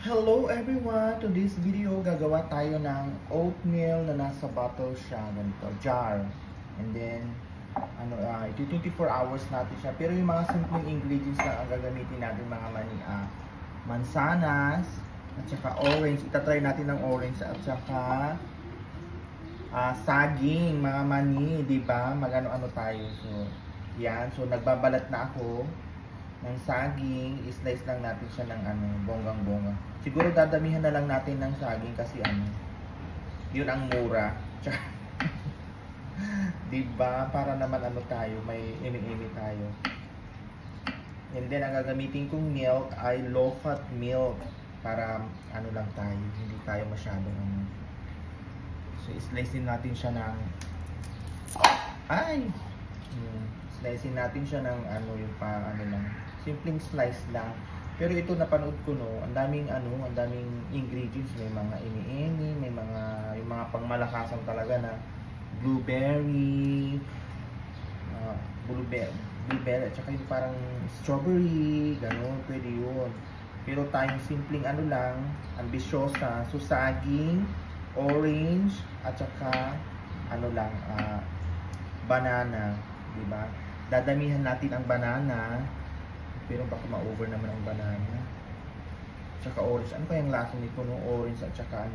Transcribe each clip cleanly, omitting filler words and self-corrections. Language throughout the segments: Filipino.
Hello everyone! To this video, gagawa tayo ng oatmeal na nasa bottle siya, ganito, jar. And then, ito 24 hours natin siya. Pero yung mga simpleng ingredients lang ang gagamitin natin mga mansanas, at saka orange. Itatry natin ng orange at saka saging, mga mani, di ba? Magano-ano tayo. So, yan. So, nagbabalat na ako ng saging, i-slice lang natin siya ng bonggang-bonga. Siguro dadamihan na lang natin ng saging kasi yun ang mura. Diba? Para naman tayo, may imi-imi tayo. And then, ang gagamitin kong milk ay low-fat milk para lang tayo, hindi tayo masyadong So, i-slice natin siya ng slicein natin siya ng yung lang, simpleng slice lang. Pero ito napanood ko ang daming ingredients, may mga ini-ini, may yung mga pangmalakasan talaga na blueberry, blueberry at saka yung parang strawberry, gano'n, pwede yun. Pero tayong simpleng lang, ambisyosa, so saging, orange, at saka banana, di ba? Dadamihan natin ang banana, pero baka ma-over naman ang banana. Tsaka orange. Ano kayang lasa nito no? Orange at tsaka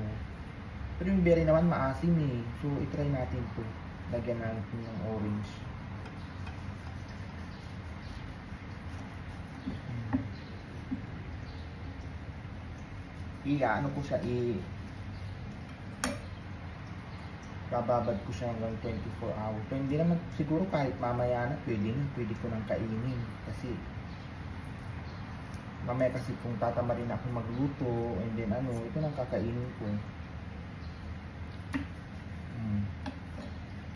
Pero yung berry naman maasim eh. So, itry natin to. Lagyan natin ng orange. Ano ko siya bababad ko siya hanggang 24 hours. So, hindi naman siguro kahit mamaya na pwede ko nang kainin. Kasi mamaya kasi kung tatamarin ako magluto, and then ito nang kakainin ko.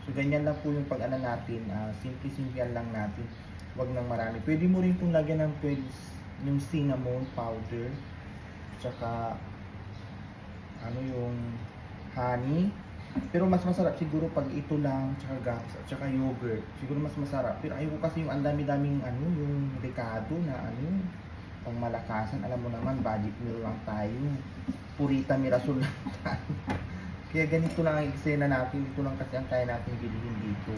So ganyan lang po yung pag natin, simple lang natin. Wag nang marami. Pwede mo rin pong lagyan ng yung cinnamon powder, tsaka yung honey. Pero mas masarap siguro pag ito lang, tsaka gatas, at tsaka yogurt. Siguro mas masarap. Pero ayoko kasi yung ang dami-daming yung dekado na pang malakasan. Alam mo naman, budget meal lang tayo. Purita Mirasol lang tayo. Kaya ganito lang ang eksena natin. Ito lang kasi ang kaya natin bilhin dito.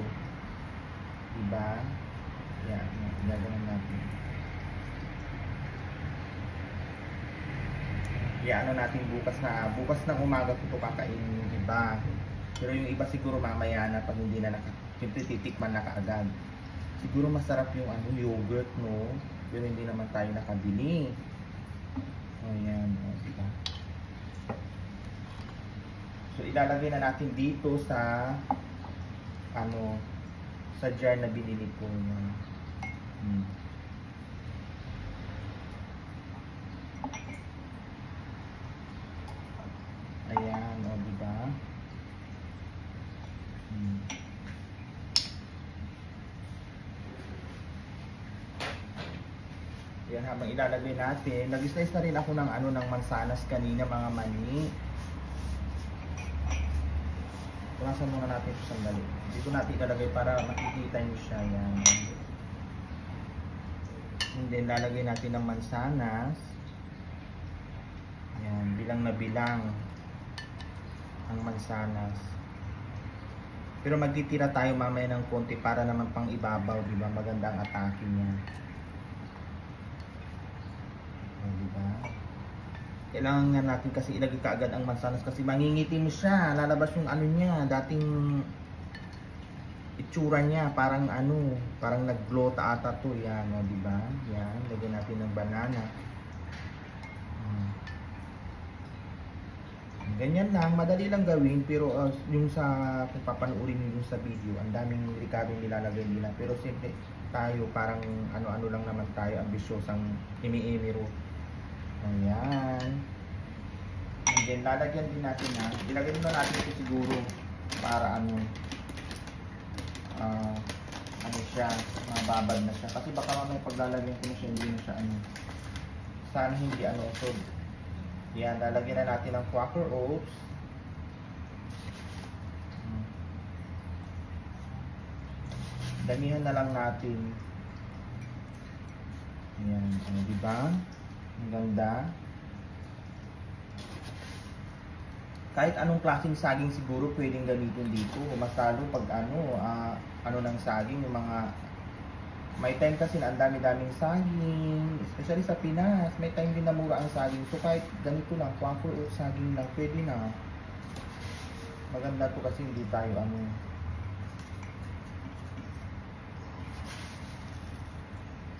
Diba? Yan. Gaganan natin. Yan, natin bukas ng umaga ko ito kakainin. Diba? Pero yung iba siguro mamaya na pag hindi na siyempre titikman na kaagad. Siguro masarap yung yogurt, no? Pero hindi naman tayo nakabili. Ayan, diba? So ilalagay na natin dito sa sa jar na binili ko. Ayan, diba? Yan, habang ilalagay natin, nag-slice na rin ako ng ng mansanas kanina, mga mani. Tunasan muna natin ito sandali. Dito natin ilalagay para makikita nyo siya. Yan. And then lalagay natin ng mansanas. Yan, bilang na bilang ang mansanas. Pero magtitira tayo mamaya ng konti para naman pang ibabaw, di ba? Maganda ang atake niya. Diba? Kailangan nga natin kasi ilagay kaagad ang mansanas kasi mangingiti mo siya, lalabas yung niya, dating itsura niya, parang parang nag-glota ata to. Yan, diba? Yan, lagyan natin ng banana. Ganyan lang, madali lang gawin, pero yung kung papanoorin nyo sa video, ang daming ricadong nilalagay nila, pero simple tayo, parang ano lang naman tayo, ambisyosang imi-imiro. Ayan. And then lalagyan din natin ilagay na natin ito siguro para siya, mababad na siya. Kasi baka mamaya paglalagyan ko na siya, hindi na siya sana hindi so yan, lalagyan na natin ng Quaker Oats. Damihan na lang natin. Yan, diba? Ang ganda. kahit anong klaseng saging siguro pwedeng gamitin dito. Mas lalo pag ano ng saging, yung mga may time kasi na ang dami-daming saging, especially sa Pinas, may time din na mura ang saging. So kahit ganito lang, quaker o saging lang, pwede na. Maganda to kasi hindi tayo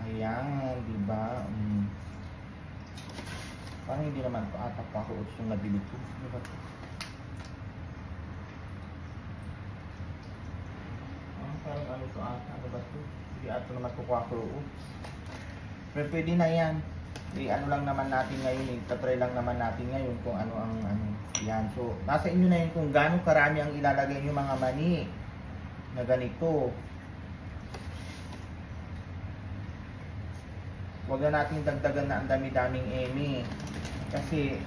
ayan, di ba? Parang hindi naman ito ata quaker oats yung nabili ko. Di ba ito? Parang ano ito ata, ano ba ito? Hindi ata naman ito quaker oats. Pero pwede na yan. Ano lang naman natin ngayon, tatry lang naman natin ngayon kung ano ang yan. So, nasa inyo na yun kung gaano karami ang ilalagay nyo mga mani na ganito. Huwag na natin dagdagan na ang dami-daming eme. Kasi,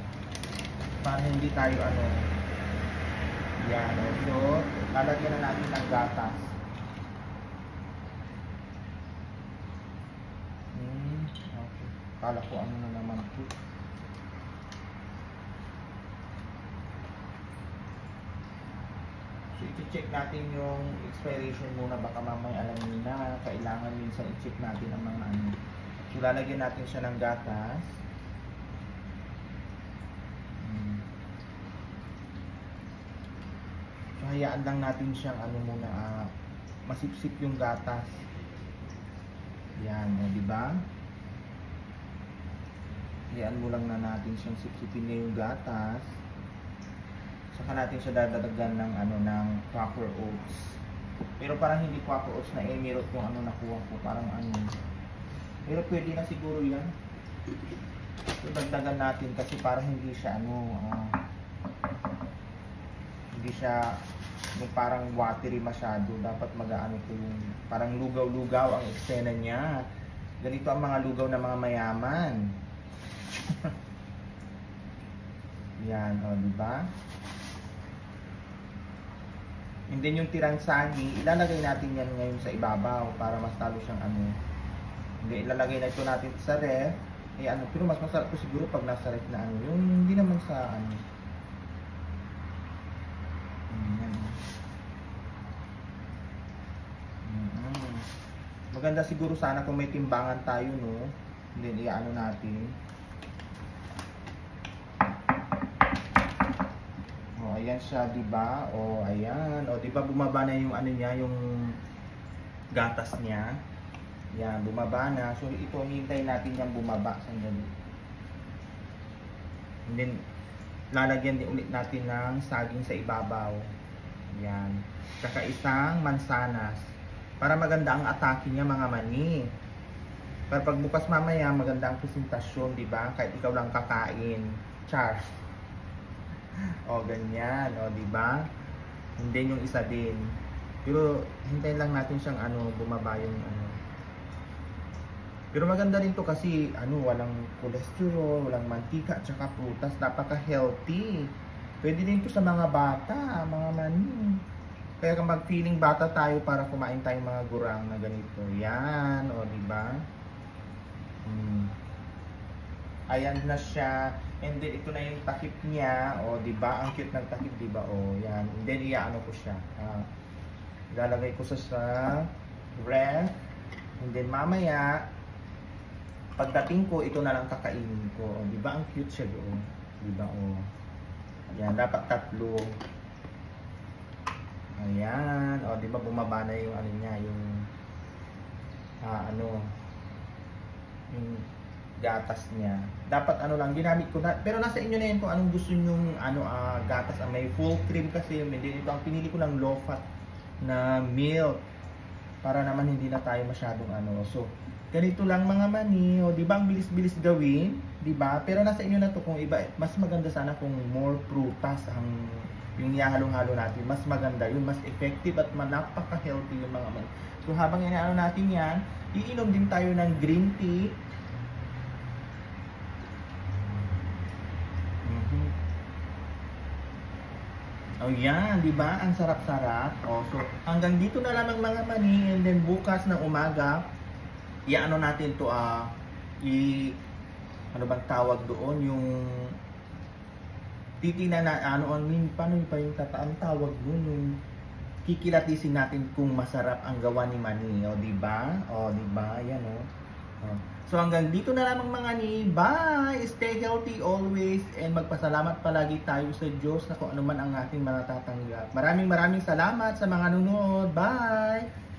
para hindi tayo yan. So, lalagyan na natin ng gatas. Okay. Kala ko ano na naman ito. So, i-check natin yung expiration muna. Baka mamaya alam nyo na. Kailangan minsan i-check natin ang mga So, lalagyan natin siya ng gatas. So, hayaan lang natin siyang muna, masipsip yung gatas. Yan, di ba? Hayaan mo lang na natin siyang sipsipin niya yung gatas. Saka natin siya dadagdagan ng ng quaker oats. Pero parang hindi quaker oats na emirot kung nakuha ko. Parang pero pwede na siguro yan. So, dagdagan natin kasi parang hindi siya hindi siya yung parang watery masyado. Dapat mag-ano ko yung parang lugaw-lugaw ang eksena niya. Ganito ang mga lugaw ng mga mayaman. Yan, di ba? And then yung tirang saging, ilalagay natin yan ngayon sa ibabaw para mas talo siyang Hindi, ilalagay na ito natin sa ref. Pero mas masarap ko siguro pag nasa ref na yung hindi naman sa Maganda siguro sana kung may timbangan tayo, no? And then, natin. Ayan siya, di ba? Ayan. Di ba bumaba na yung niya, yung gatas niya. Yan, bumaba na. So, ito, hintayin natin yung bumaba. Sandali. And then, lalagyan din ulit natin ng saging sa ibabaw. Yan. Saka isang mansanas. Para maganda ang atake niya, mga mani. Para pagbukas mamaya, maganda ang presentasyon, di ba? Kahit ikaw lang kakain. Char. Ganyan. Di ba? And then, yung isa din. Pero, hintayin lang natin siyang bumaba yung Pero maganda rin to kasi walang cholesterol, walang mantika at saka prutas, napaka-healthy. Pwede din to sa mga bata, mga mani. Kaya kung mag-feeling bata tayo para kumain tayong mga gurang na ganito. Yan, di ba? Ayan na siya. And then ito na yung takip niya, di ba? Ang cute ng takip, di ba? Yan. And then ko siya. Ilalagay ko sa ref. And then mamaya pagdating ko, ito na lang kakainin ko. Di ba ang cute siya doon? Di ba? Ayan, dapat tatlo. Ayan. Di ba bumaba na yung niya, yung yung gatas niya. Dapat lang ginamit ko na. Pero nasa inyo na yun kung anong gusto nyong gatas. May full cream kasi. Ito ang pinili ko ng low fat na milk. Para naman hindi na tayo masyadong So, ganito lang mga mani, di ba ang bilis-bilis gawin, di ba? Pero nasa inyo na to kung iba, mas maganda sana kung more prutas yung ihahalong-halo natin, mas maganda yun, mas effective at napaka-healthy yung mga mani. So habang natin yan, iinom din tayo ng green tea. Yan, di ba? Ang sarap-sarap. So hanggang dito na lamang mga mani, and then bukas ng umaga, natin to ano bang tawag doon, yung titingnan na paano pa yung ang tawag nun, yung kikilatisin natin kung masarap ang gawa ni Mani, o di ba? O di ba? Yan o. So hanggang dito na lamang mga ni. Bye! Stay healthy always and magpasalamat palagi tayo sa Diyos na kung ano man ang ating matatanggap. Maraming salamat sa mga nanonood. Bye!